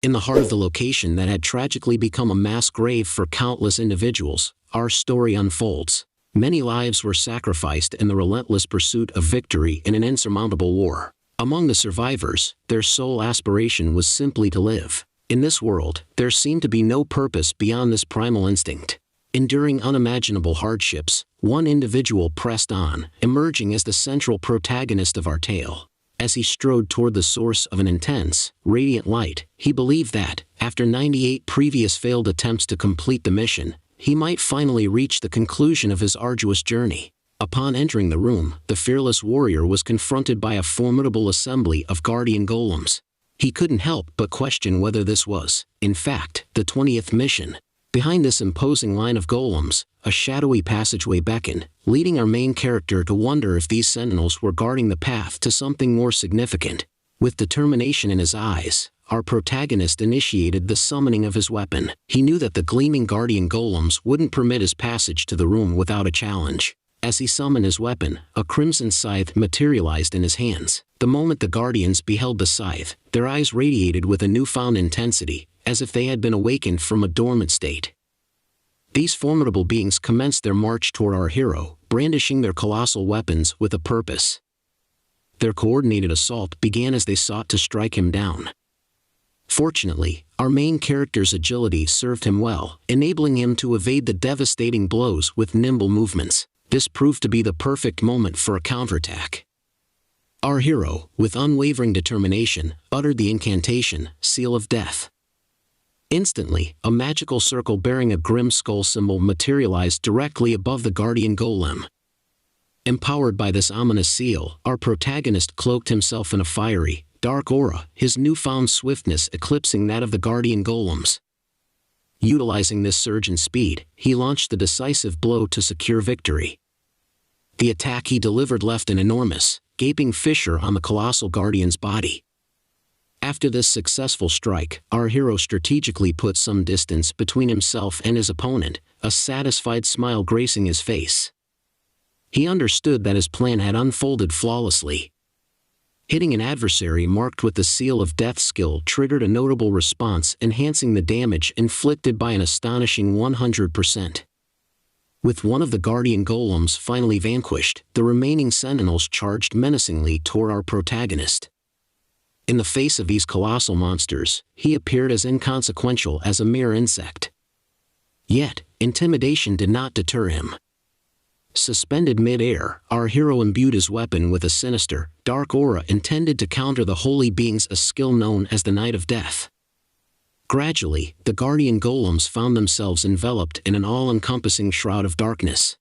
In the heart of the location that had tragically become a mass grave for countless individuals, our story unfolds. Many lives were sacrificed in the relentless pursuit of victory in an insurmountable war. Among the survivors, their sole aspiration was simply to live. In this world, there seemed to be no purpose beyond this primal instinct. Enduring unimaginable hardships, one individual pressed on, emerging as the central protagonist of our tale. As he strode toward the source of an intense, radiant light, he believed that, after 98 previous failed attempts to complete the mission, he might finally reach the conclusion of his arduous journey. Upon entering the room, the fearless warrior was confronted by a formidable assembly of guardian golems. He couldn't help but question whether this was, in fact, the 20th mission. Behind this imposing line of golems, a shadowy passageway beckoned, leading our main character to wonder if these sentinels were guarding the path to something more significant. With determination in his eyes, our protagonist initiated the summoning of his weapon. He knew that the gleaming guardian golems wouldn't permit his passage to the room without a challenge. As he summoned his weapon, a crimson scythe materialized in his hands. The moment the guardians beheld the scythe, their eyes radiated with a newfound intensity, as if they had been awakened from a dormant state. These formidable beings commenced their march toward our hero, brandishing their colossal weapons with a purpose. Their coordinated assault began as they sought to strike him down. Fortunately, our main character's agility served him well, enabling him to evade the devastating blows with nimble movements. This proved to be the perfect moment for a counterattack. Our hero, with unwavering determination, uttered the incantation, Seal of Death. Instantly, a magical circle bearing a grim skull symbol materialized directly above the guardian golem. Empowered by this ominous seal, our protagonist cloaked himself in a fiery, dark aura, his newfound swiftness eclipsing that of the guardian golems. Utilizing this surge in speed, he launched the decisive blow to secure victory. The attack he delivered left an enormous, gaping fissure on the colossal guardian's body. After this successful strike, our hero strategically put some distance between himself and his opponent, a satisfied smile gracing his face. He understood that his plan had unfolded flawlessly. Hitting an adversary marked with the Seal of Death skill triggered a notable response, enhancing the damage inflicted by an astonishing 100%. With one of the guardian golems finally vanquished, the remaining sentinels charged menacingly toward our protagonist. In the face of these colossal monsters, he appeared as inconsequential as a mere insect. Yet, intimidation did not deter him. Suspended mid-air, our hero imbued his weapon with a sinister, dark aura intended to counter the holy beings, a skill known as the Night of Death. Gradually, the guardian golems found themselves enveloped in an all-encompassing shroud of darkness.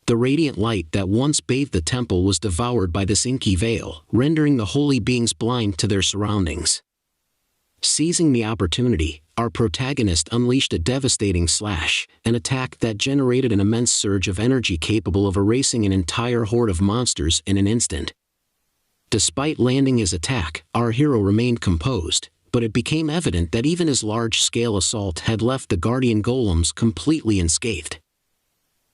The radiant light that once bathed the temple was devoured by this inky veil, rendering the holy beings blind to their surroundings. Seizing the opportunity, our protagonist unleashed a devastating slash, an attack that generated an immense surge of energy capable of erasing an entire horde of monsters in an instant. Despite landing his attack, our hero remained composed, but it became evident that even his large-scale assault had left the guardian golems completely unscathed.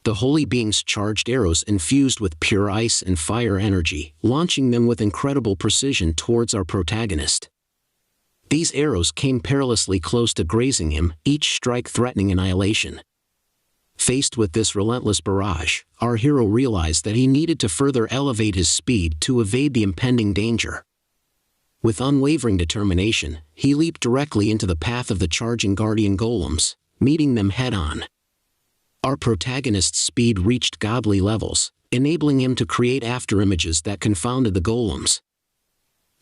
The holy beings charged arrows infused with pure ice and fire energy, launching them with incredible precision towards our protagonist. These arrows came perilously close to grazing him, each strike threatening annihilation. Faced with this relentless barrage, our hero realized that he needed to further elevate his speed to evade the impending danger. With unwavering determination, he leaped directly into the path of the charging guardian golems, meeting them head-on. Our protagonist's speed reached godly levels, enabling him to create afterimages that confounded the golems.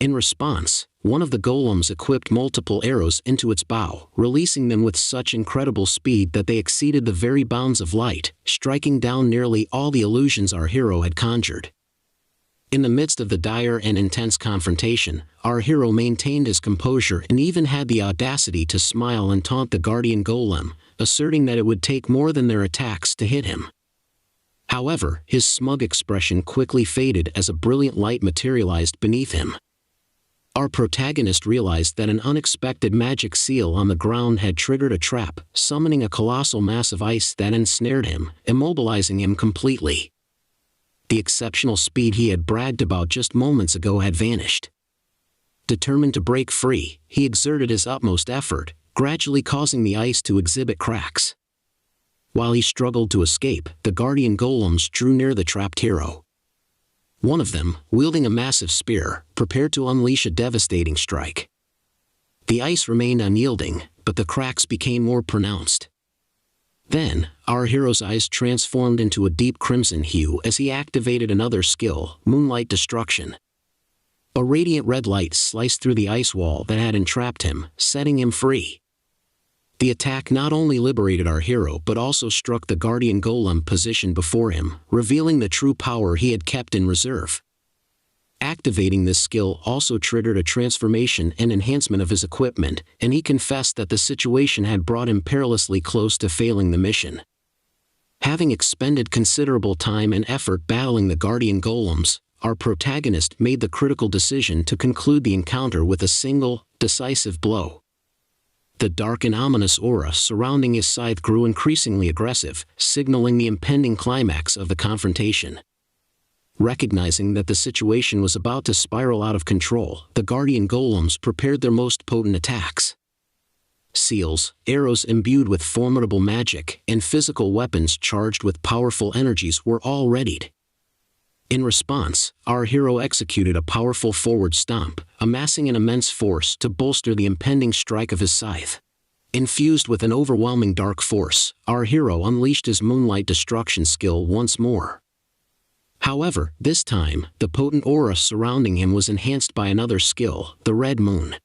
In response, one of the golems equipped multiple arrows into its bow, releasing them with such incredible speed that they exceeded the very bounds of light, striking down nearly all the illusions our hero had conjured. In the midst of the dire and intense confrontation, our hero maintained his composure and even had the audacity to smile and taunt the guardian golem, asserting that it would take more than their attacks to hit him. However, his smug expression quickly faded as a brilliant light materialized beneath him. Our protagonist realized that an unexpected magic seal on the ground had triggered a trap, summoning a colossal mass of ice that ensnared him, immobilizing him completely. The exceptional speed he had bragged about just moments ago had vanished. Determined to break free, he exerted his utmost effort, gradually causing the ice to exhibit cracks. While he struggled to escape, the guardian golems drew near the trapped hero. One of them, wielding a massive spear, prepared to unleash a devastating strike. The ice remained unyielding, but the cracks became more pronounced. Then, our hero's eyes transformed into a deep crimson hue as he activated another skill, Moonlight Destruction. A radiant red light sliced through the ice wall that had entrapped him, setting him free. The attack not only liberated our hero but also struck the guardian golem positioned before him, revealing the true power he had kept in reserve. Activating this skill also triggered a transformation and enhancement of his equipment, and he confessed that the situation had brought him perilously close to failing the mission. Having expended considerable time and effort battling the guardian golems, our protagonist made the critical decision to conclude the encounter with a single, decisive blow. The dark and ominous aura surrounding his scythe grew increasingly aggressive, signaling the impending climax of the confrontation. Recognizing that the situation was about to spiral out of control, the guardian golems prepared their most potent attacks. Seals, arrows imbued with formidable magic, and physical weapons charged with powerful energies were all readied. In response, our hero executed a powerful forward stomp, amassing an immense force to bolster the impending strike of his scythe. Infused with an overwhelming dark force, our hero unleashed his Moonlight Destruction skill once more. However, this time, the potent aura surrounding him was enhanced by another skill, the Red Moon.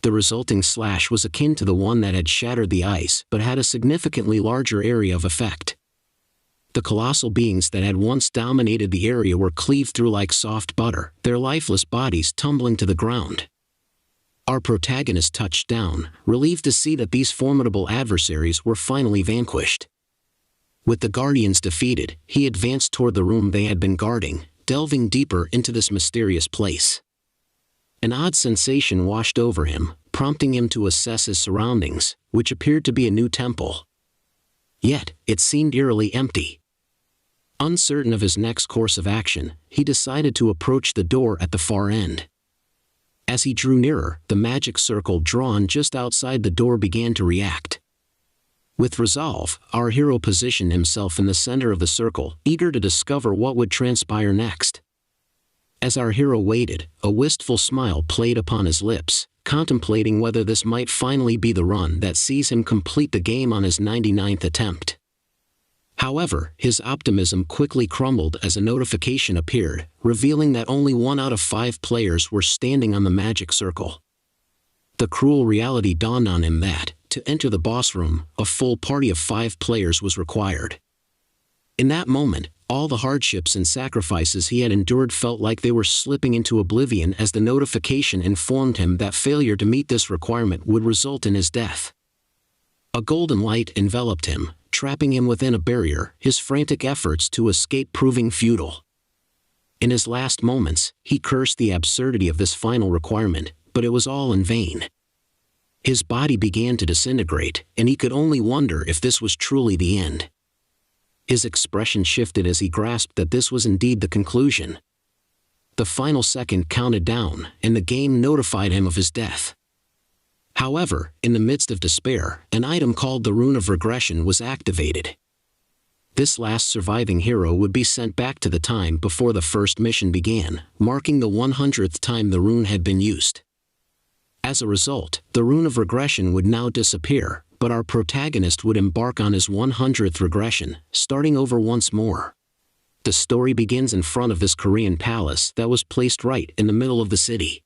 The resulting slash was akin to the one that had shattered the ice, but had a significantly larger area of effect. The colossal beings that had once dominated the area were cleaved through like soft butter, their lifeless bodies tumbling to the ground. Our protagonist touched down, relieved to see that these formidable adversaries were finally vanquished. With the guardians defeated, he advanced toward the room they had been guarding, delving deeper into this mysterious place. An odd sensation washed over him, prompting him to assess his surroundings, which appeared to be a new temple. Yet, it seemed eerily empty. Uncertain of his next course of action, he decided to approach the door at the far end. As he drew nearer, the magic circle drawn just outside the door began to react. With resolve, our hero positioned himself in the center of the circle, eager to discover what would transpire next. As our hero waited, a wistful smile played upon his lips, contemplating whether this might finally be the run that sees him complete the game on his 99th attempt. However, his optimism quickly crumbled as a notification appeared, revealing that only 1 out of 5 players were standing on the magic circle. The cruel reality dawned on him that, to enter the boss room, a full party of 5 players was required. In that moment, all the hardships and sacrifices he had endured felt like they were slipping into oblivion as the notification informed him that failure to meet this requirement would result in his death. A golden light enveloped him, trapping him within a barrier, his frantic efforts to escape proving futile. In his last moments, he cursed the absurdity of this final requirement, but it was all in vain. His body began to disintegrate, and he could only wonder if this was truly the end. His expression shifted as he grasped that this was indeed the conclusion. The final second counted down, and the game notified him of his death. However, in the midst of despair, an item called the Rune of Regression was activated. This last surviving hero would be sent back to the time before the first mission began, marking the 100th time the rune had been used. As a result, the Rune of Regression would now disappear, but our protagonist would embark on his 100th regression, starting over once more. The story begins in front of this Korean palace that was placed right in the middle of the city.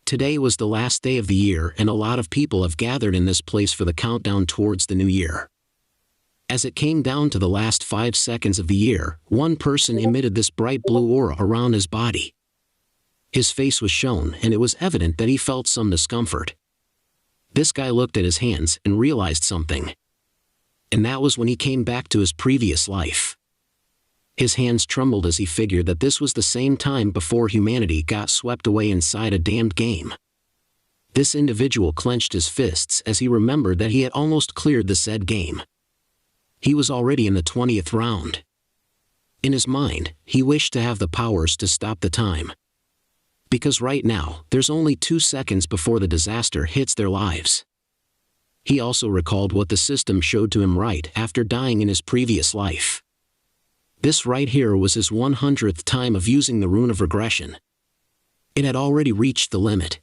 Today was the last day of the year, and a lot of people have gathered in this place for the countdown towards the new year. As it came down to the last 5 seconds of the year, one person emitted this bright blue aura around his body. His face was shown, and it was evident that he felt some discomfort. This guy looked at his hands and realized something. And that was when he came back to his previous life. His hands trembled as he figured that this was the same time before humanity got swept away inside a damned game. This individual clenched his fists as he remembered that he had almost cleared the said game. He was already in the 20th round. In his mind, he wished to have the powers to stop the time. Because right now, there's only 2 seconds before the disaster hits their lives. He also recalled what the system showed to him right after dying in his previous life. This right here was his 100th time of using the rune of regression. It had already reached the limit.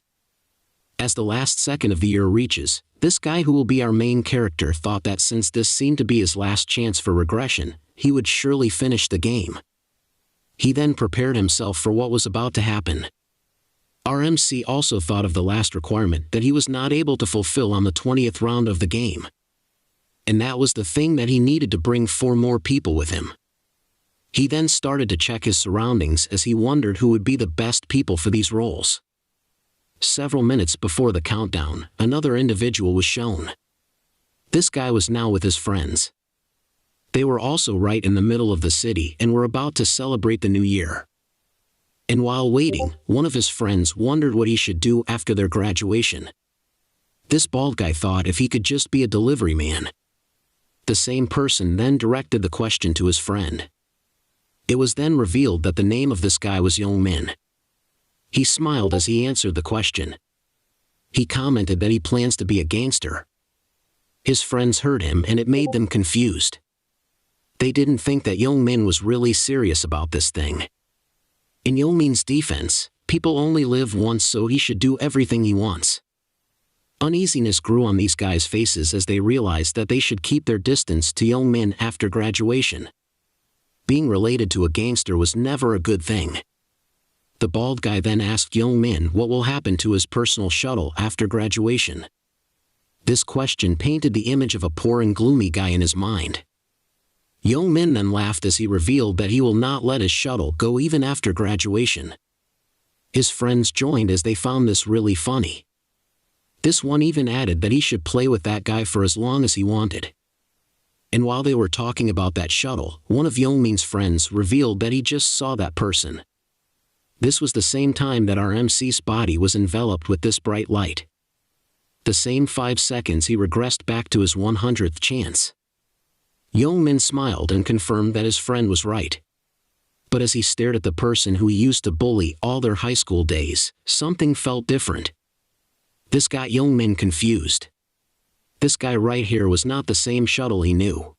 As the last second of the year reaches, this guy who will be our main character thought that since this seemed to be his last chance for regression, he would surely finish the game. He then prepared himself for what was about to happen. Our MC also thought of the last requirement that he was not able to fulfill on the 20th round of the game. And that was the thing that he needed to bring 4 more people with him. He then started to check his surroundings as he wondered who would be the best people for these roles. Several minutes before the countdown, another individual was shown. This guy was now with his friends. They were also right in the middle of the city and were about to celebrate the new year. And while waiting, one of his friends wondered what he should do after their graduation. This bald guy thought if he could just be a delivery man. The same person then directed the question to his friend. It was then revealed that the name of this guy was Young Min. He smiled as he answered the question. He commented that he plans to be a gangster. His friends heard him and it made them confused. They didn't think that Young Min was really serious about this thing. In Young Min's defense, people only live once, so he should do everything he wants. Uneasiness grew on these guys' faces as they realized that they should keep their distance to Young Min after graduation. Being related to a gangster was never a good thing. The bald guy then asked Young Min what will happen to his personal shuttle after graduation. This question painted the image of a poor and gloomy guy in his mind. Young Min then laughed as he revealed that he will not let his shuttle go even after graduation. His friends joined as they found this really funny. This one even added that he should play with that guy for as long as he wanted. And while they were talking about that shuttle, one of Young Min's friends revealed that he just saw that person. This was the same time that our MC's body was enveloped with this bright light. The same 5 seconds he regressed back to his 100th chance. Young Min smiled and confirmed that his friend was right. But as he stared at the person who he used to bully all their high school days, something felt different. This got Young Min confused. This guy right here was not the same shuttle he knew.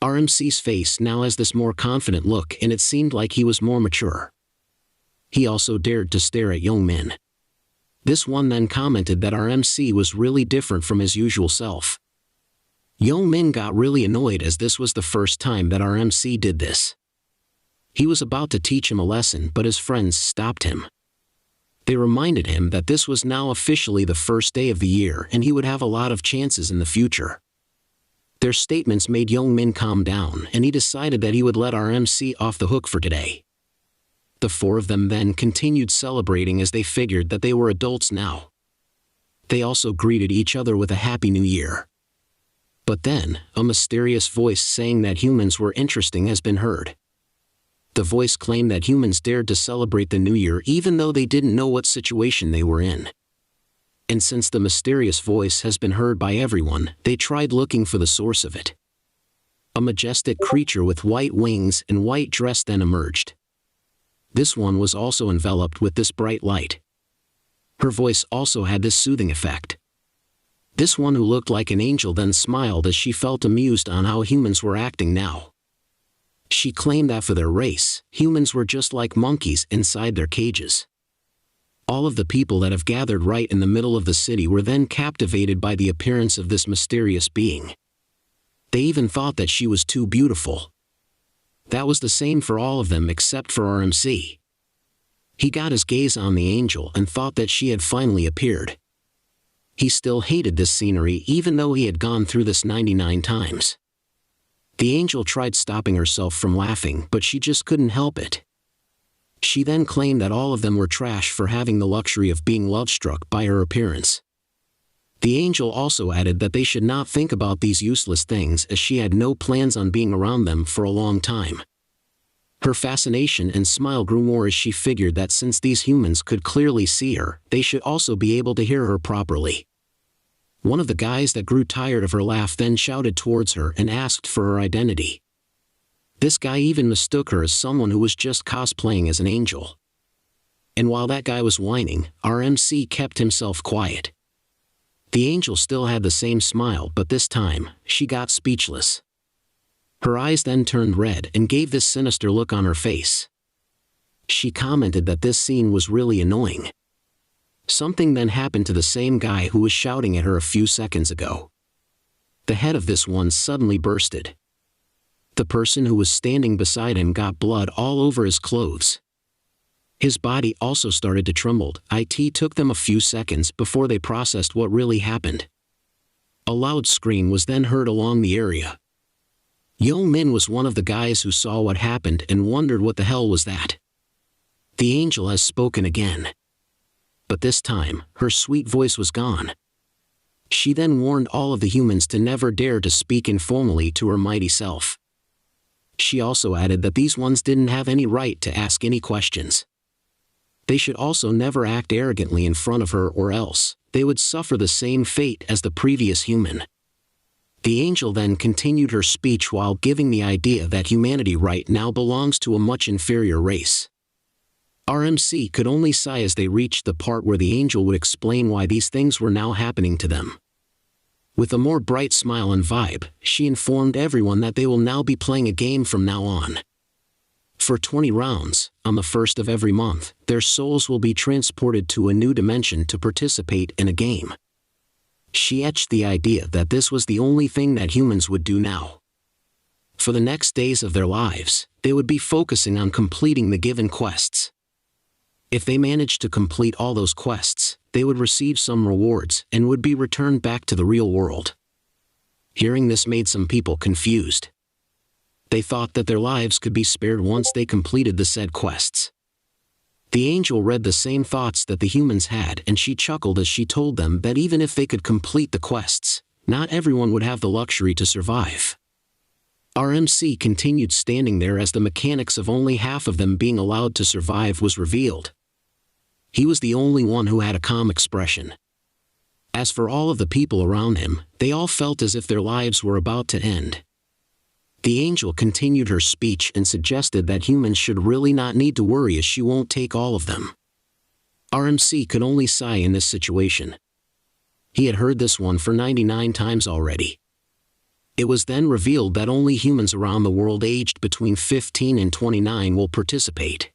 Our MC's face now has this more confident look and it seemed like he was more mature. He also dared to stare at Young Min. This one then commented that our MC was really different from his usual self. Young Min got really annoyed as this was the first time that our MC did this. He was about to teach him a lesson, but his friends stopped him. They reminded him that this was now officially the first day of the year and he would have a lot of chances in the future. Their statements made Young Min calm down and he decided that he would let our MC off the hook for today. The 4 of them then continued celebrating as they figured that they were adults now. They also greeted each other with a Happy New Year. But then, a mysterious voice saying that humans were interesting has been heard. The voice claimed that humans dared to celebrate the new year even though they didn't know what situation they were in. And since the mysterious voice has been heard by everyone, they tried looking for the source of it. A majestic creature with white wings and white dress then emerged. This one was also enveloped with this bright light. Her voice also had this soothing effect. This one who looked like an angel then smiled as she felt amused on how humans were acting now. She claimed that for their race, humans were just like monkeys inside their cages. All of the people that have gathered right in the middle of the city were then captivated by the appearance of this mysterious being. They even thought that she was too beautiful. That was the same for all of them except for our MC. He got his gaze on the angel and thought that she had finally appeared. He still hated this scenery even though he had gone through this 99 times. The angel tried stopping herself from laughing, but she just couldn't help it. She then claimed that all of them were trash for having the luxury of being love-struck by her appearance. The angel also added that they should not think about these useless things as she had no plans on being around them for a long time. Her fascination and smile grew more as she figured that since these humans could clearly see her, they should also be able to hear her properly. One of the guys that grew tired of her laugh then shouted towards her and asked for her identity. This guy even mistook her as someone who was just cosplaying as an angel. And while that guy was whining, our MC kept himself quiet. The angel still had the same smile, but this time, she got speechless. Her eyes then turned red and gave this sinister look on her face. She commented that this scene was really annoying. Something then happened to the same guy who was shouting at her a few seconds ago. The head of this one suddenly bursted. The person who was standing beside him got blood all over his clothes. His body also started to tremble. It took them a few seconds before they processed what really happened. A loud scream was then heard along the area. Yo Min was one of the guys who saw what happened and wondered what the hell was that. The angel has spoken again. But this time, her sweet voice was gone. She then warned all of the humans to never dare to speak informally to her mighty self. She also added that these ones didn't have any right to ask any questions. They should also never act arrogantly in front of her, or else they would suffer the same fate as the previous human. The angel then continued her speech while giving the idea that humanity right now belongs to a much inferior race. RMC could only sigh as they reached the part where the angel would explain why these things were now happening to them. With a more bright smile and vibe, she informed everyone that they will now be playing a game from now on. For 20 rounds, on the 1st of every month, their souls will be transported to a new dimension to participate in a game. She etched the idea that this was the only thing that humans would do now. For the next days of their lives, they would be focusing on completing the given quests. If they managed to complete all those quests, they would receive some rewards and would be returned back to the real world. Hearing this made some people confused. They thought that their lives could be spared once they completed the said quests. The angel read the same thoughts that the humans had, and she chuckled as she told them that even if they could complete the quests, not everyone would have the luxury to survive. RMC continued standing there as the mechanics of only half of them being allowed to survive was revealed. He was the only one who had a calm expression. As for all of the people around him, they all felt as if their lives were about to end. The angel continued her speech and suggested that humans should really not need to worry as she won't take all of them. RMC could only sigh in this situation. He had heard this one for 99 times already. It was then revealed that only humans around the world aged between 15 and 29 will participate.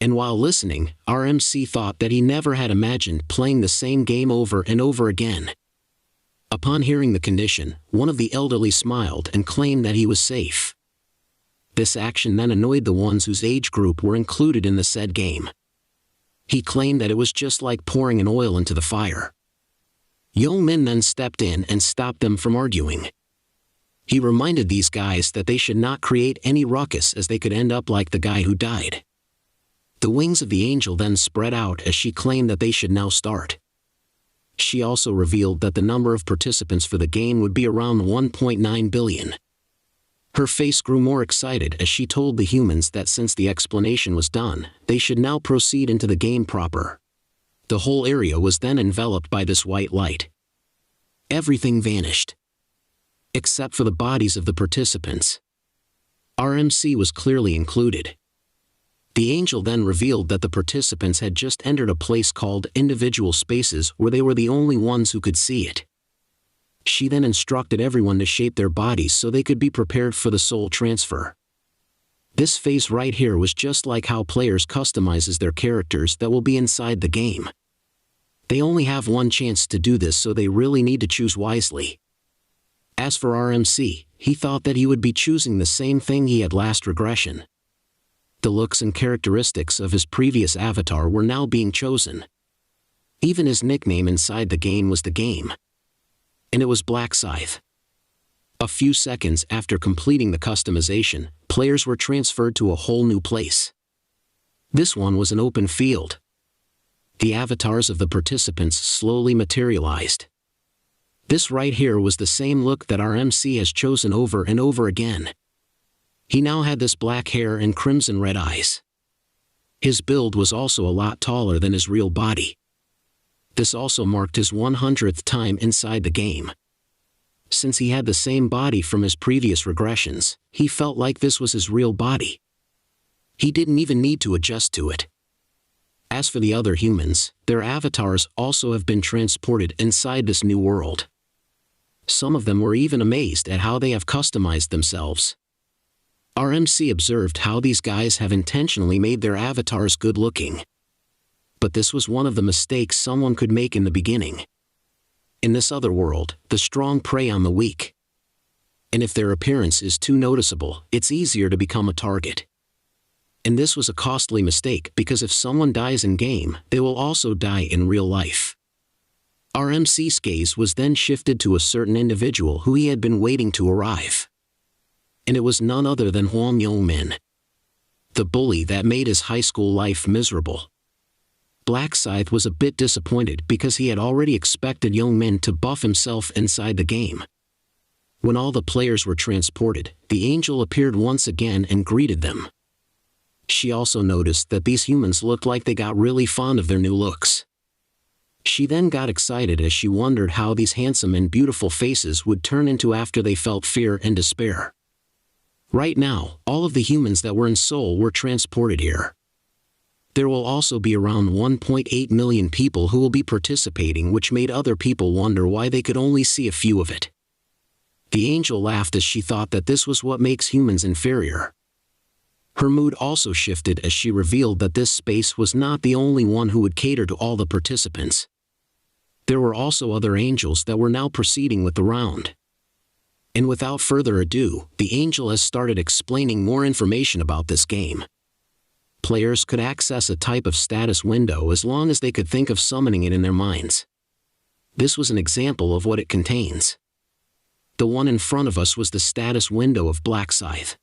And while listening, RMC thought that he never had imagined playing the same game over and over again. Upon hearing the condition, one of the elderly smiled and claimed that he was safe. This action then annoyed the ones whose age group were included in the said game. He claimed that it was just like pouring an oil into the fire. Yo Min then stepped in and stopped them from arguing. He reminded these guys that they should not create any ruckus as they could end up like the guy who died. The wings of the angel then spread out as she claimed that they should now start. She also revealed that the number of participants for the game would be around 1.9 billion. Her face grew more excited as she told the humans that since the explanation was done, they should now proceed into the game proper. The whole area was then enveloped by this white light. Everything vanished, except for the bodies of the participants. RMC was clearly included. The angel then revealed that the participants had just entered a place called individual spaces where they were the only ones who could see it. She then instructed everyone to shape their bodies so they could be prepared for the soul transfer. This phase right here was just like how players customizes their characters that will be inside the game. They only have one chance to do this, so they really need to choose wisely. As for RMC, he thought that he would be choosing the same thing he had last Regression. The looks and characteristics of his previous avatar were now being chosen. Even his nickname inside the game was the game. And it was Black Scythe. A few seconds after completing the customization, players were transferred to a whole new place. This one was an open field. The avatars of the participants slowly materialized. This right here was the same look that our MC has chosen over and over again. He now had this black hair and crimson red eyes. His build was also a lot taller than his real body. This also marked his 100th time inside the game. Since he had the same body from his previous regressions, he felt like this was his real body. He didn't even need to adjust to it. As for the other humans, their avatars also have been transported inside this new world. Some of them were even amazed at how they have customized themselves. Our MC observed how these guys have intentionally made their avatars good-looking. But this was one of the mistakes someone could make in the beginning. In this other world, the strong prey on the weak. And if their appearance is too noticeable, it's easier to become a target. And this was a costly mistake because if someone dies in-game, they will also die in real life. Our MC's gaze was then shifted to a certain individual who he had been waiting to arrive. And it was none other than Hwang Yong-min, the bully that made his high school life miserable. Black Scythe was a bit disappointed because he had already expected Yong-min to buff himself inside the game. When all the players were transported, the angel appeared once again and greeted them. She also noticed that these humans looked like they got really fond of their new looks. She then got excited as she wondered how these handsome and beautiful faces would turn into after they felt fear and despair. Right now, all of the humans that were in Seoul were transported here. There will also be around 1.8 million people who will be participating, which made other people wonder why they could only see a few of it. The angel laughed as she thought that this was what makes humans inferior. Her mood also shifted as she revealed that this space was not the only one who would cater to all the participants. There were also other angels that were now proceeding with the round. And without further ado, the angel has started explaining more information about this game. Players could access a type of status window as long as they could think of summoning it in their minds. This was an example of what it contains. The one in front of us was the status window of Black Scythe.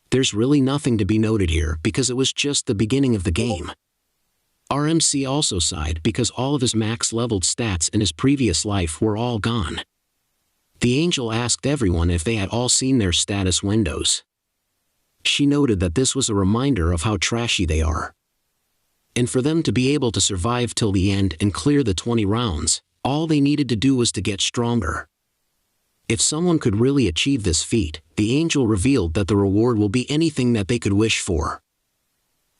There's really nothing to be noted here because it was just the beginning of the game. Our MC also sighed because all of his max-leveled stats in his previous life were all gone. The angel asked everyone if they had all seen their status windows. She noted that this was a reminder of how trashy they are. And for them to be able to survive till the end and clear the 20 rounds, all they needed to do was to get stronger. If someone could really achieve this feat, the angel revealed that the reward will be anything that they could wish for.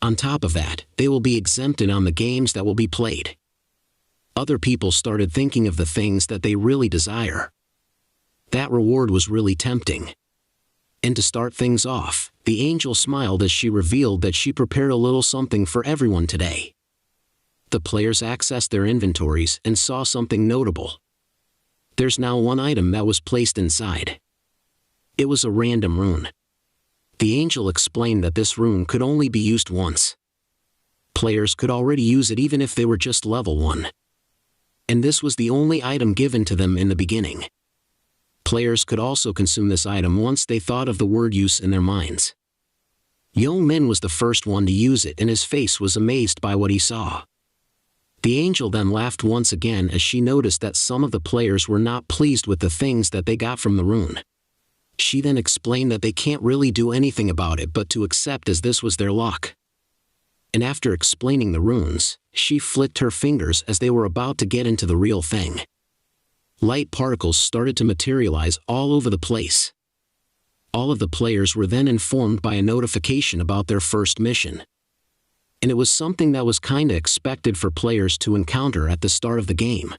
On top of that, they will be exempted on the games that will be played. Other people started thinking of the things that they really desire. That reward was really tempting. And to start things off, the angel smiled as she revealed that she prepared a little something for everyone today. The players accessed their inventories and saw something notable. There's now one item that was placed inside. It was a random rune. The angel explained that this rune could only be used once. Players could already use it even if they were just level 1. And this was the only item given to them in the beginning. Players could also consume this item once they thought of the word use in their minds. Yong-min was the first one to use it and his face was amazed by what he saw. The angel then laughed once again as she noticed that some of the players were not pleased with the things that they got from the rune. She then explained that they can't really do anything about it but to accept as this was their luck. And after explaining the runes, she flicked her fingers as they were about to get into the real thing. Light particles started to materialize all over the place. All of the players were then informed by a notification about their first mission. And it was something that was kinda expected for players to encounter at the start of the game.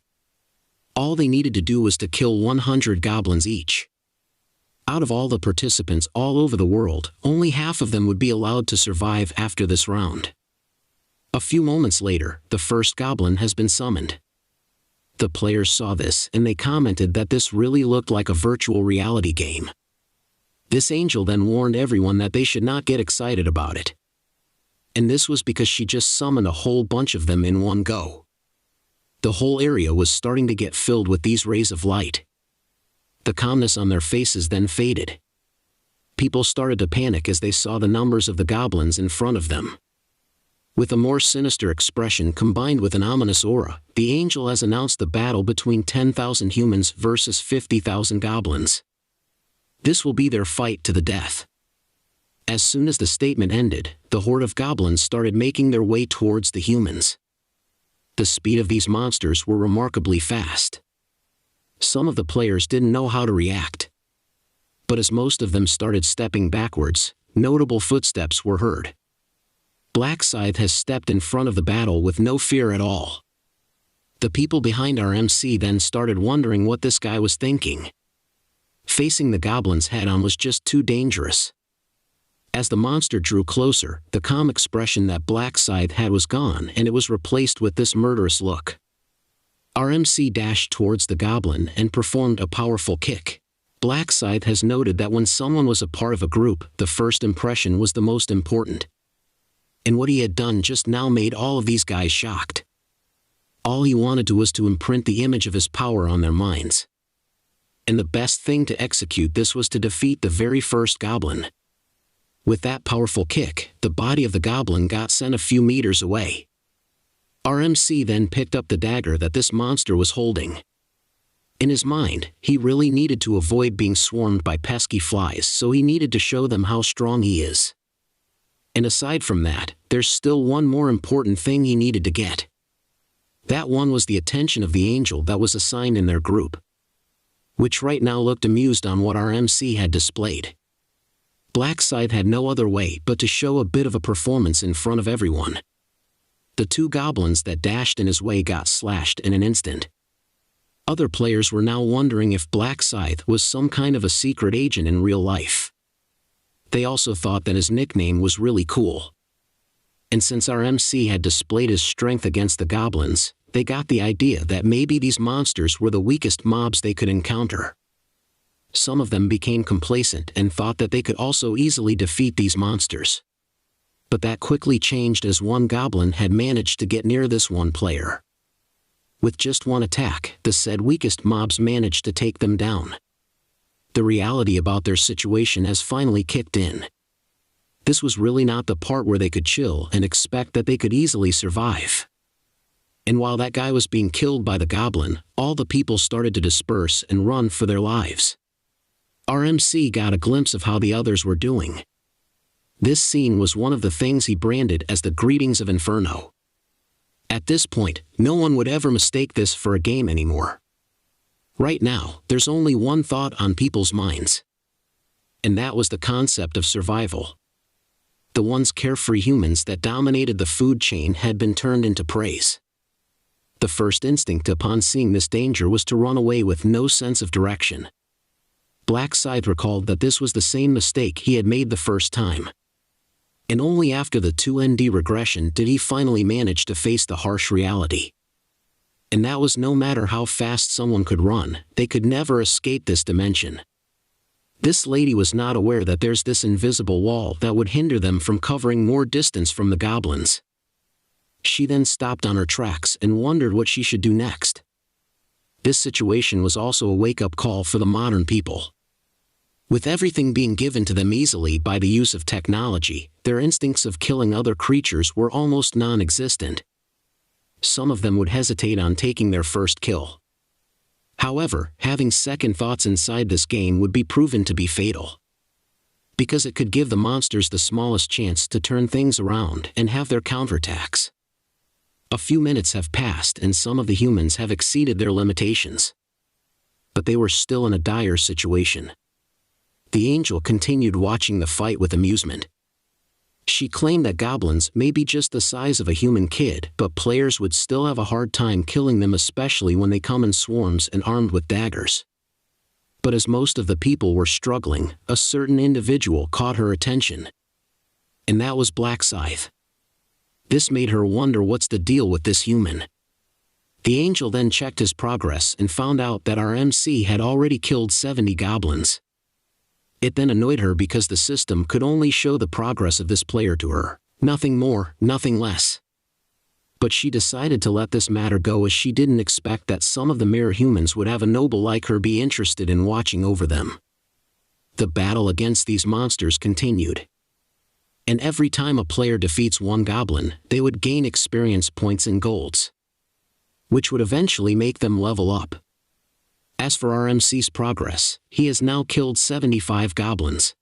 All they needed to do was to kill 100 goblins each. Out of all the participants all over the world, only half of them would be allowed to survive after this round. A few moments later, the first goblin has been summoned. The players saw this and they commented that this really looked like a virtual reality game. This angel then warned everyone that they should not get excited about it. And this was because she just summoned a whole bunch of them in one go. The whole area was starting to get filled with these rays of light. The calmness on their faces then faded. People started to panic as they saw the numbers of the goblins in front of them. With a more sinister expression combined with an ominous aura, the angel has announced the battle between 10,000 humans versus 50,000 goblins. This will be their fight to the death. As soon as the statement ended, the horde of goblins started making their way towards the humans. The speed of these monsters were remarkably fast. Some of the players didn't know how to react. But as most of them started stepping backwards, notable footsteps were heard. Black Scythe has stepped in front of the battle with no fear at all. The people behind our MC then started wondering what this guy was thinking. Facing the goblins head-on was just too dangerous. As the monster drew closer, the calm expression that Black Scythe had was gone and it was replaced with this murderous look. Our MC dashed towards the goblin and performed a powerful kick. Black Scythe has noted that when someone was a part of a group, the first impression was the most important. And what he had done just now made all of these guys shocked. All he wanted to was to imprint the image of his power on their minds. And the best thing to execute this was to defeat the very first goblin. With that powerful kick, the body of the goblin got sent a few meters away. Our MC then picked up the dagger that this monster was holding. In his mind, he really needed to avoid being swarmed by pesky flies, so he needed to show them how strong he is. And aside from that, there's still one more important thing he needed to get. That one was the attention of the angel that was assigned in their group, which right now looked amused on what our MC had displayed. Black Scythe had no other way but to show a bit of a performance in front of everyone. The two goblins that dashed in his way got slashed in an instant. Other players were now wondering if Black Scythe was some kind of a secret agent in real life. They also thought that his nickname was really cool. And since our MC had displayed his strength against the goblins, they got the idea that maybe these monsters were the weakest mobs they could encounter. Some of them became complacent and thought that they could also easily defeat these monsters. But that quickly changed as one goblin had managed to get near this one player. With just one attack, the said weakest mobs managed to take them down. The reality about their situation has finally kicked in. This was really not the part where they could chill and expect that they could easily survive. And while that guy was being killed by the goblin, all the people started to disperse and run for their lives. Our MC got a glimpse of how the others were doing. This scene was one of the things he branded as the greetings of Inferno. At this point, no one would ever mistake this for a game anymore. Right now, there's only one thought on people's minds. And that was the concept of survival. The once carefree humans that dominated the food chain had been turned into preys. The first instinct upon seeing this danger was to run away with no sense of direction. Black Scythe recalled that this was the same mistake he had made the first time. And only after the 2ND regression did he finally manage to face the harsh reality. And that was no matter how fast someone could run, they could never escape this dimension. This lady was not aware that there's this invisible wall that would hinder them from covering more distance from the goblins. She then stopped on her tracks and wondered what she should do next. This situation was also a wake-up call for the modern people. With everything being given to them easily by the use of technology, their instincts of killing other creatures were almost non-existent. Some of them would hesitate on taking their first kill. However, having second thoughts inside this game would be proven to be fatal. Because it could give the monsters the smallest chance to turn things around and have their counterattacks. A few minutes have passed and some of the humans have exceeded their limitations. But they were still in a dire situation. The angel continued watching the fight with amusement. She claimed that goblins may be just the size of a human kid, but players would still have a hard time killing them, especially when they come in swarms and armed with daggers. But as most of the people were struggling, a certain individual caught her attention. And that was Black Scythe. This made her wonder what's the deal with this human. The angel then checked his progress and found out that our MC had already killed 70 goblins. It then annoyed her because the system could only show the progress of this player to her. Nothing more, nothing less. But she decided to let this matter go, as she didn't expect that some of the mirror humans would have a noble like her be interested in watching over them. The battle against these monsters continued. And every time a player defeats one goblin, they would gain experience points and golds, which would eventually make them level up. As for our MC's progress, he has now killed 75 goblins.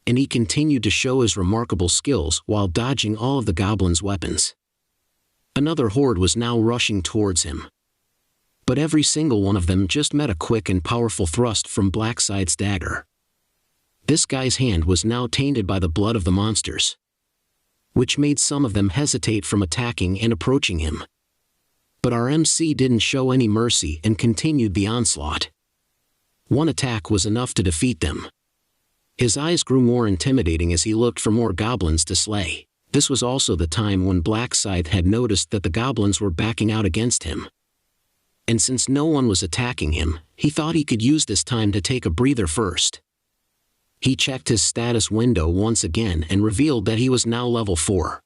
And he continued to show his remarkable skills while dodging all of the goblins' weapons. Another horde was now rushing towards him. But every single one of them just met a quick and powerful thrust from Black Scythe's dagger. This guy's hand was now tainted by the blood of the monsters. which made some of them hesitate from attacking and approaching him. But our MC didn't show any mercy and continued the onslaught. One attack was enough to defeat them. His eyes grew more intimidating as he looked for more goblins to slay. This was also the time when Black Scythe had noticed that the goblins were backing out against him. And since no one was attacking him, he thought he could use this time to take a breather first. He checked his status window once again and revealed that he was now level 4.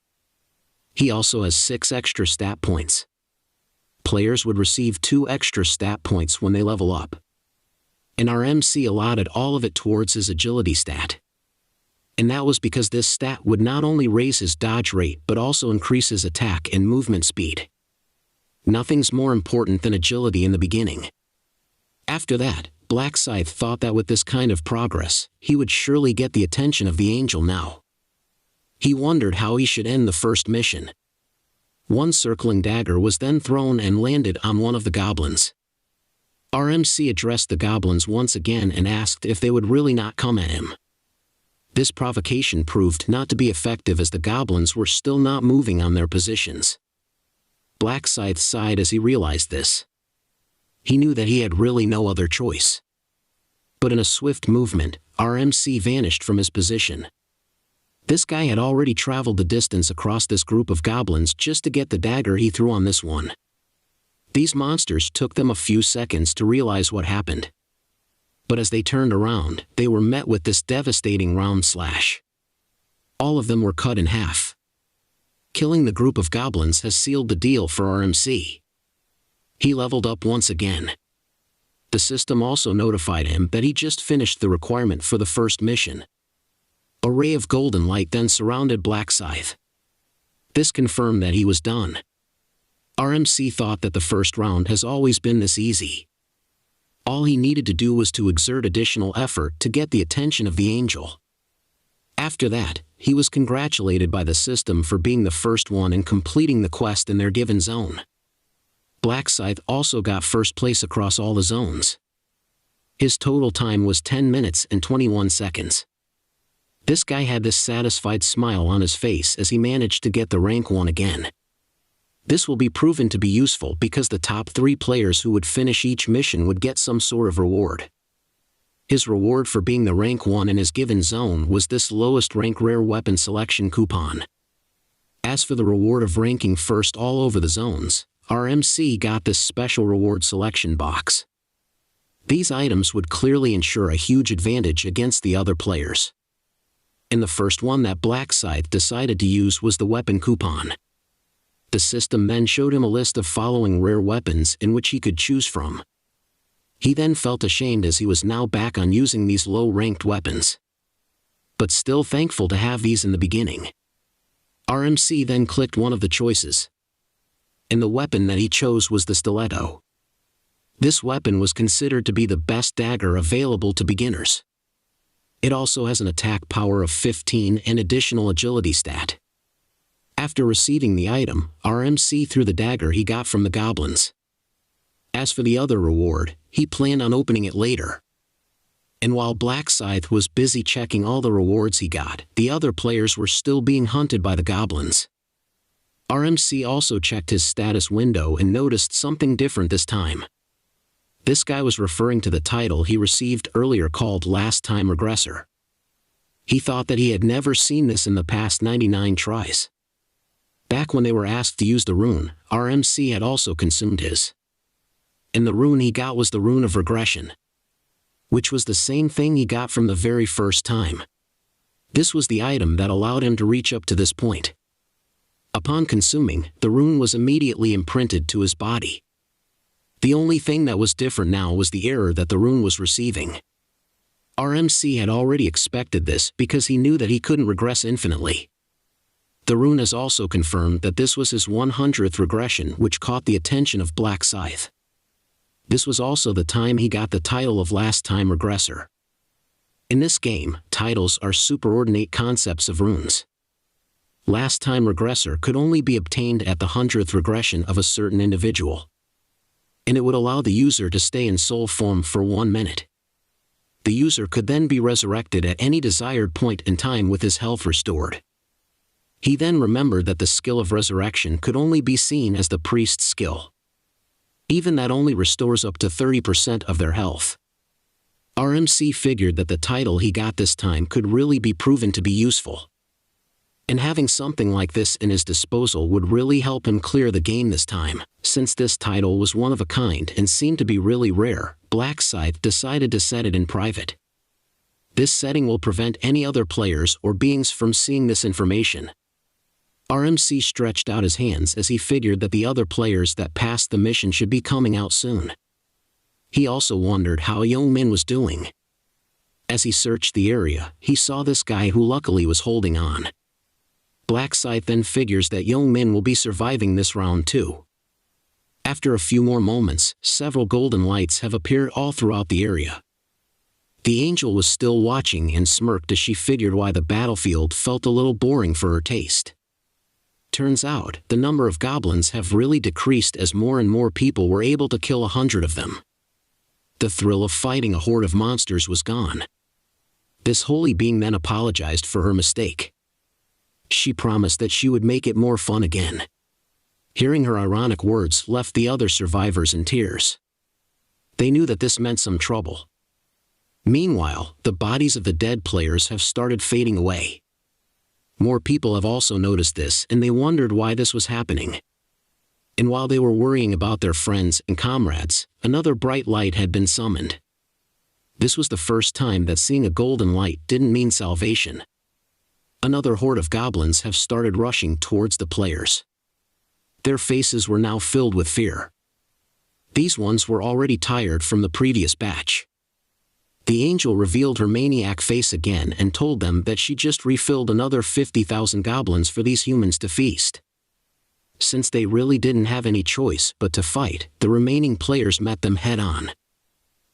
He also has 6 extra stat points. Players would receive 2 extra stat points when they level up. And our MC allotted all of it towards his agility stat. And that was because this stat would not only raise his dodge rate but also increase his attack and movement speed. Nothing's more important than agility in the beginning. After that, Black Scythe thought that with this kind of progress, he would surely get the attention of the angel now. He wondered how he should end the first mission. One circling dagger was then thrown and landed on one of the goblins. Our MC addressed the goblins once again and asked if they would really not come at him. This provocation proved not to be effective as the goblins were still not moving on their positions. Black Scythe sighed as he realized this. He knew that he had really no other choice. But in a swift movement, our MC vanished from his position. This guy had already traveled the distance across this group of goblins just to get the dagger he threw on this one. These monsters took them a few seconds to realize what happened. But as they turned around, they were met with this devastating round slash. All of them were cut in half. Killing the group of goblins has sealed the deal for our MC. He leveled up once again. The system also notified him that he just finished the requirement for the first mission. A ray of golden light then surrounded Black Scythe. This confirmed that he was done. Our MC thought that the first round has always been this easy. All he needed to do was to exert additional effort to get the attention of the angel. After that, he was congratulated by the system for being the first one and completing the quest in their given zone. Black Scythe also got first place across all the zones. His total time was 10 minutes and 21 seconds. This guy had this satisfied smile on his face as he managed to get the rank 1 again. This will be proven to be useful because the top 3 players who would finish each mission would get some sort of reward. His reward for being the rank 1 in his given zone was this lowest rank rare weapon selection coupon. As for the reward of ranking first all over the zones, our MC got this special reward selection box. These items would clearly ensure a huge advantage against the other players. And the first one that Black Scythe decided to use was the weapon coupon. The system then showed him a list of following rare weapons in which he could choose from. He then felt ashamed as he was now back on using these low-ranked weapons. But still thankful to have these in the beginning. Our MC then clicked one of the choices. And the weapon that he chose was the stiletto. This weapon was considered to be the best dagger available to beginners. It also has an attack power of 15 and additional agility stat. After receiving the item, our MC threw the dagger he got from the goblins. As for the other reward, he planned on opening it later. And while Black Scythe was busy checking all the rewards he got, the other players were still being hunted by the goblins. Our MC also checked his status window and noticed something different this time. This guy was referring to the title he received earlier called Last Time Regressor. He thought that he had never seen this in the past 99 tries. Back when they were asked to use the rune, our MC had also consumed his. And the rune he got was the rune of Regression, which was the same thing he got from the very first time. This was the item that allowed him to reach up to this point. Upon consuming, the rune was immediately imprinted to his body. The only thing that was different now was the error that the rune was receiving. Our MC had already expected this because he knew that he couldn't regress infinitely. The rune has also confirmed that this was his 100th regression, which caught the attention of Black Scythe. This was also the time he got the title of Last Time Regressor. In this game, titles are superordinate concepts of runes. Last Time Regressor could only be obtained at the 100th regression of a certain individual. And it would allow the user to stay in soul form for 1 minute. The user could then be resurrected at any desired point in time with his health restored. He then remembered that the skill of resurrection could only be seen as the priest's skill. Even that only restores up to 30% of their health. RMC figured that the title he got this time could really be proven to be useful. And having something like this in his disposal would really help him clear the game this time. Since this title was one of a kind and seemed to be really rare, BackOnce decided to set it in private. This setting will prevent any other players or beings from seeing this information. RMC stretched out his hands as he figured that the other players that passed the mission should be coming out soon. He also wondered how Young Min was doing. As he searched the area, he saw this guy who luckily was holding on. BackOnce then figures that Young Min will be surviving this round too. After a few more moments, several golden lights have appeared all throughout the area. The angel was still watching and smirked as she figured why the battlefield felt a little boring for her taste. Turns out, the number of goblins have really decreased as more and more people were able to kill 100 of them. The thrill of fighting a horde of monsters was gone. This holy being then apologized for her mistake. She promised that she would make it more fun again. Hearing her ironic words left the other survivors in tears. They knew that this meant some trouble. Meanwhile, the bodies of the dead players have started fading away. More people have also noticed this and they wondered why this was happening. And while they were worrying about their friends and comrades, another bright light had been summoned. This was the first time that seeing a golden light didn't mean salvation. Another horde of goblins have started rushing towards the players. Their faces were now filled with fear. These ones were already tired from the previous batch. The angel revealed her maniac face again and told them that she just refilled another 50,000 goblins for these humans to feast. Since they really didn't have any choice but to fight, the remaining players met them head-on.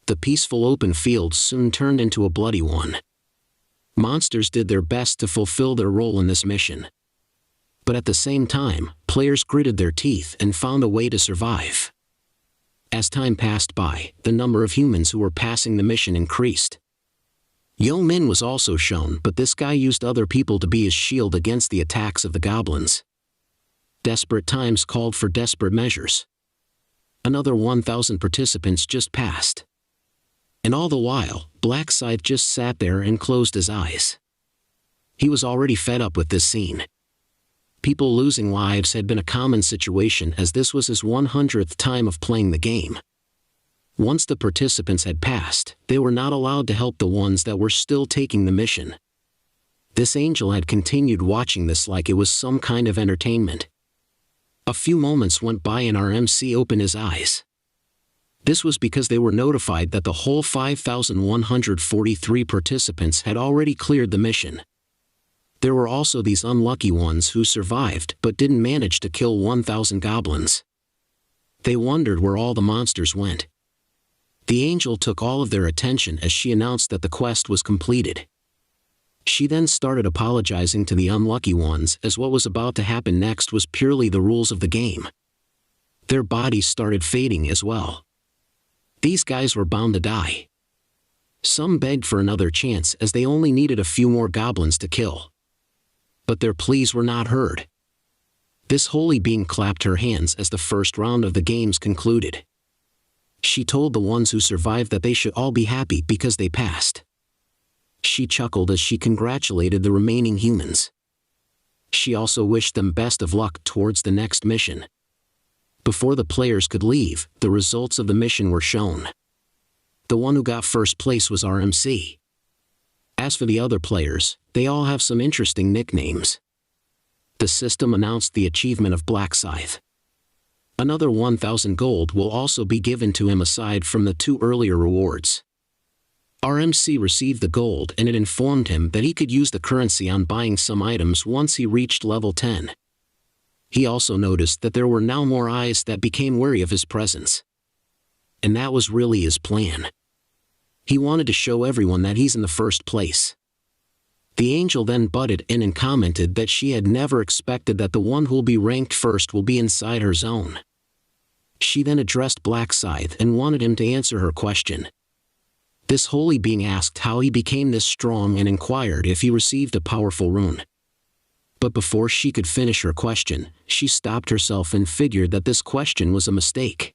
The peaceful open field soon turned into a bloody one. Monsters did their best to fulfill their role in this mission. But at the same time, players gritted their teeth and found a way to survive. As time passed by, the number of humans who were passing the mission increased. Young Min was also shown, but this guy used other people to be his shield against the attacks of the goblins. Desperate times called for desperate measures. Another 1,000 participants just passed. And all the while, BackOnce just sat there and closed his eyes. He was already fed up with this scene. People losing lives had been a common situation as this was his 100th time of playing the game. Once the participants had passed, they were not allowed to help the ones that were still taking the mission. This angel had continued watching this like it was some kind of entertainment. A few moments went by and RMC opened his eyes. This was because they were notified that the whole 5,143 participants had already cleared the mission. There were also these unlucky ones who survived but didn't manage to kill 1,000 goblins. They wondered where all the monsters went. The angel took all of their attention as she announced that the quest was completed. She then started apologizing to the unlucky ones as what was about to happen next was purely the rules of the game. Their bodies started fading as well. These guys were bound to die. Some begged for another chance as they only needed a few more goblins to kill. But their pleas were not heard. This holy being clapped her hands as the first round of the games concluded. She told the ones who survived that they should all be happy because they passed. She chuckled as she congratulated the remaining humans. She also wished them best of luck towards the next mission. Before the players could leave, the results of the mission were shown. The one who got first place was RMC. As for the other players, they all have some interesting nicknames. The system announced the achievement of BackOnce. Another 1,000 gold will also be given to him aside from the 2 earlier rewards. RMC received the gold and it informed him that he could use the currency on buying some items once he reached level 10. He also noticed that there were now more eyes that became wary of his presence. And that was really his plan. He wanted to show everyone that he's in the first place. The angel then butted in and commented that she had never expected that the one who'll be ranked first will be inside her zone. She then addressed BackOnce and wanted him to answer her question. This holy being asked how he became this strong and inquired if he received a powerful rune. But before she could finish her question, she stopped herself and figured that this question was a mistake.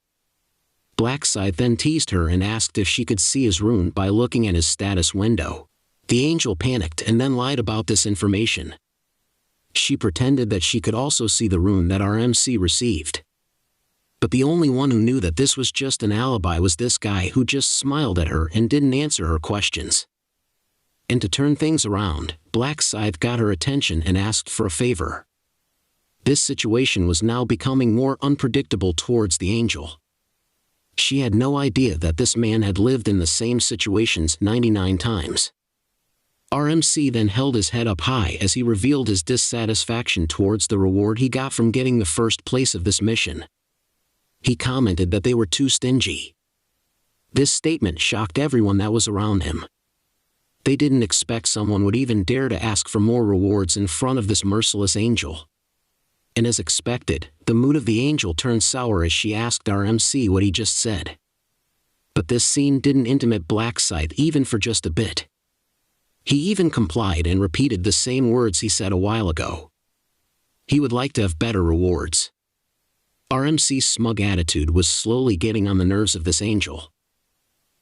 Black Scythe then teased her and asked if she could see his rune by looking at his status window. The angel panicked and then lied about this information. She pretended that she could also see the rune that our MC received. But the only one who knew that this was just an alibi was this guy who just smiled at her and didn't answer her questions. And to turn things around, Black Scythe got her attention and asked for a favor. This situation was now becoming more unpredictable towards the angel. She had no idea that this man had lived in the same situations 99 times. Our MC then held his head up high as he revealed his dissatisfaction towards the reward he got from getting the first place of this mission. He commented that they were too stingy. This statement shocked everyone that was around him. They didn't expect someone would even dare to ask for more rewards in front of this merciless angel. And as expected, the mood of the angel turned sour as she asked our MC what he just said. But this scene didn't intimidate Black Scythe even for just a bit. He even complied and repeated the same words he said a while ago. He would like to have better rewards. Our MC's smug attitude was slowly getting on the nerves of this angel.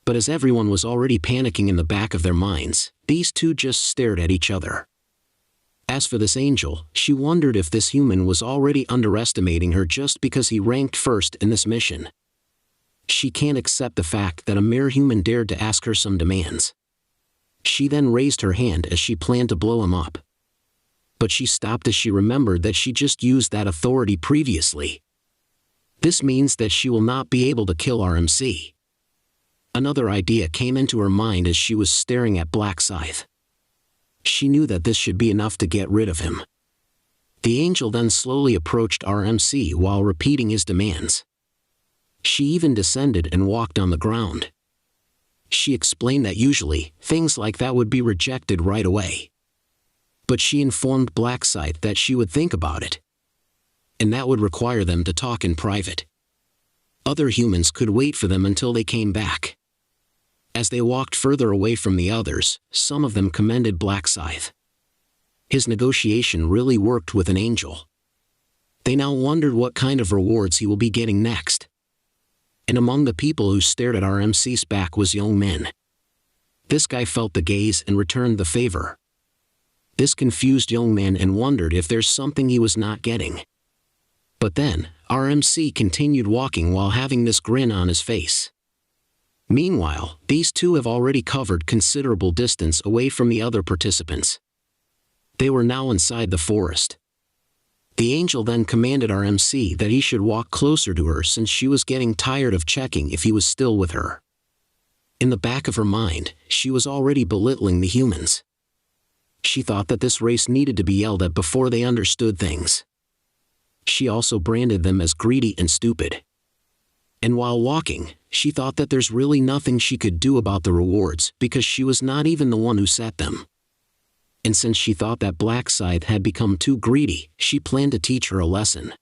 But as everyone was already panicking in the back of their minds, these two just stared at each other. As for this angel, she wondered if this human was already underestimating her just because he ranked first in this mission. She can't accept the fact that a mere human dared to ask her some demands. She then raised her hand as she planned to blow him up. But she stopped as she remembered that she just used that authority previously. This means that she will not be able to kill our MC. Another idea came into her mind as she was staring at Black Scythe. She knew that this should be enough to get rid of him. The angel then slowly approached our MC while repeating his demands. She even descended and walked on the ground. She explained that usually, things like that would be rejected right away. But she informed Black Scythe that she would think about it. And that would require them to talk in private. Other humans could wait for them until they came back. As they walked further away from the others, some of them commended Black Scythe. His negotiation really worked with an angel. They now wondered what kind of rewards he will be getting next. And among the people who stared at our MC's back was Young Min. This guy felt the gaze and returned the favor. This confused Young Min and wondered if there's something he was not getting. But then, our MC continued walking while having this grin on his face. Meanwhile, these two have already covered considerable distance away from the other participants. They were now inside the forest. The angel then commanded our MC that he should walk closer to her since she was getting tired of checking if he was still with her. In the back of her mind, she was already belittling the humans. She thought that this race needed to be yelled at before they understood things. She also branded them as greedy and stupid. And while walking, she thought that there's really nothing she could do about the rewards because she was not even the one who set them. And since she thought that Black Scythe had become too greedy, she planned to teach her a lesson.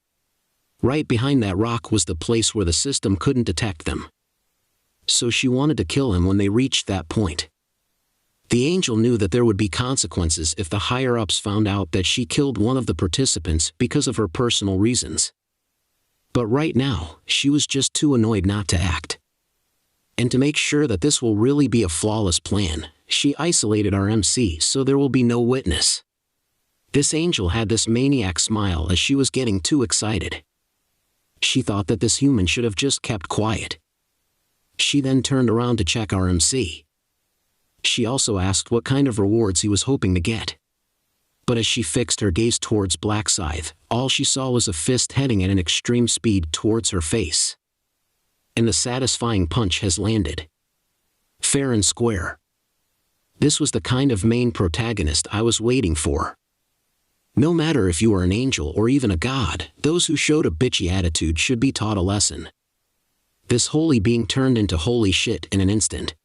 Right behind that rock was the place where the system couldn't detect them. So she wanted to kill him when they reached that point. The angel knew that there would be consequences if the higher-ups found out that she killed one of the participants because of her personal reasons. But right now, she was just too annoyed not to act. And to make sure that this will really be a flawless plan, she isolated our MC so there will be no witness. This angel had this maniac smile as she was getting too excited. She thought that this human should have just kept quiet. She then turned around to check our MC. She also asked what kind of rewards he was hoping to get. But as she fixed her gaze towards Black Scythe, all she saw was a fist heading at an extreme speed towards her face. And the satisfying punch has landed. Fair and square. This was the kind of main protagonist I was waiting for. No matter if you are an angel or even a god, those who showed a bitchy attitude should be taught a lesson. This holy being turned into holy shit in an instant.